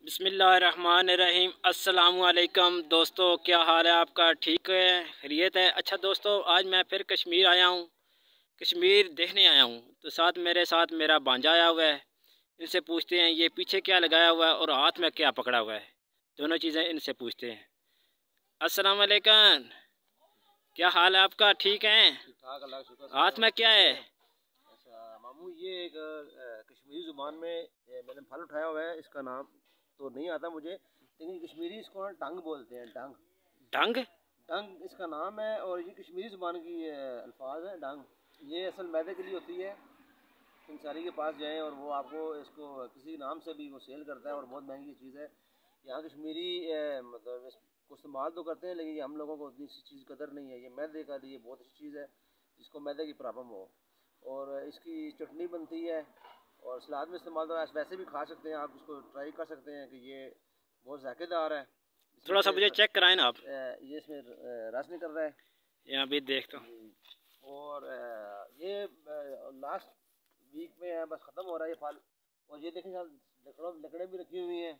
बिस्मिल्लाहिर्रहमानिर्रहीम। अस्सलामुअलैकुम दोस्तों, क्या हाल है आपका? ठीक है, खैरियत है? अच्छा दोस्तों, आज मैं फिर कश्मीर आया हूँ, कश्मीर देखने आया हूँ। तो मेरे साथ मेरा भांजा आया हुआ है। इनसे पूछते हैं ये पीछे क्या लगाया हुआ है और हाथ में क्या पकड़ा हुआ है। दोनों चीज़ें इनसे पूछते हैं। अस्सलाम वालेकुम, क्या हाल है आपका? ठीक है? ठीक ठाक, अल्लाह का शुक्र। हाथ में क्या है? अच्छा मामू, ये एक कश्मीरी ज़ुबान में मैंने फल उठाया हुआ है। इसका नाम तो नहीं आता मुझे, लेकिन कश्मीरी इसको ना डंग बोलते हैं। डंग ढंग? डंग इसका नाम है, और ये कश्मीरी ज़ुबान की अल्फाज है। डंग ये असल मैदे के लिए होती है। इंसारी के पास जाएं और वो आपको इसको किसी नाम से भी वो सेल करता है, और बहुत महंगी चीज़ है। यहाँ कश्मीरी मतलब इसको इस्तेमाल तो करते हैं, लेकिन ये हम लोगों को उतनी सी चीज़ कदर नहीं है। ये मैदे का लिए बहुत अच्छी चीज़ है, जिसको मैदे की प्रॉब्लम हो। और इसकी चटनी बनती है और सलाद में इस्तेमाल होता है। वैसे भी खा सकते हैं, आप इसको ट्राई कर सकते हैं कि ये बहुत जायकेदार है। इसमें थोड़ा सा से मुझे चेक कराएं ना आप। ये इसमें रस निकल रहा है। यहाँ भी देखता हूँ। और ये लास्ट वीक में है, बस ख़त्म हो रहा है ये फल। और ये देखें, लकड़े भी रखी हुई हैं।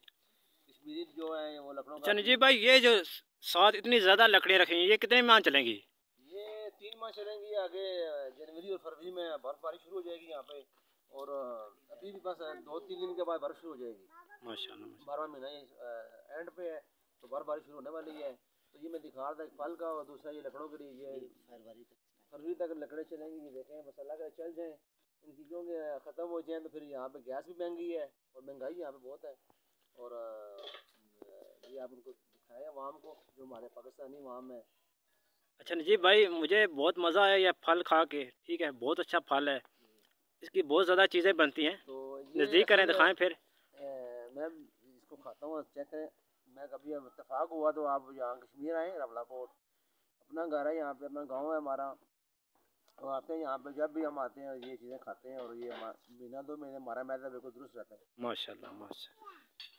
कश्मीरी जो है वो लकड़ों का अच्छा नजीब भाई, ये जो साथ इतनी ज़्यादा लकड़ियाँ रखी हैं, ये कितने माह चलेंगी? ये 3 माह चलेंगी। आगे जनवरी और फरवरी में बर्फबारी शुरू हो जाएगी यहाँ पे। और अभी भी बस 2-3 दिन के बाद बारिश शुरू हो जाएगी। माशाल्लाह। 12वां महीना ये एंड पे है, तो बर्फबारी शुरू होने वाली है। तो ये मैं दिखा रहा था एक फल का, और दूसरा ये लकड़ों के लिए। ये फरवरी तक लकड़े चलेंगी। ये देखें, बस अल्लाह का चल जाएँ इनकी, क्योंकि ख़त्म हो जाए तो फिर यहाँ पे गैस भी महंगी है और महंगाई यहाँ पे बहुत है। और ये आप उनको दिखाएं आवाम को, जो हमारे पाकिस्तानी आवाम है। अच्छा नजीब भाई, मुझे बहुत मज़ा आया ये फल खा के। ठीक है, बहुत अच्छा फल है। इसकी बहुत ज़्यादा चीज़ें बनती हैं। तो ये नज़दीक असल करें, दिखाएं फिर। मैं इसको खाता हूँ, चेक करें। मैं कभी अब इत्तेफाक हुआ तो आप यहाँ कश्मीर आएँ, रवला कोट अपना घर है, यहाँ पे अपना गांव है हमारा। तो आते हैं यहाँ पे, जब भी हम आते हैं ये चीज़ें खाते हैं। और ये महीना 2 महीने हमारा मैदा बिल्कुल दुरुस्त रहता है। माशाल्लाह माशाल्लाह।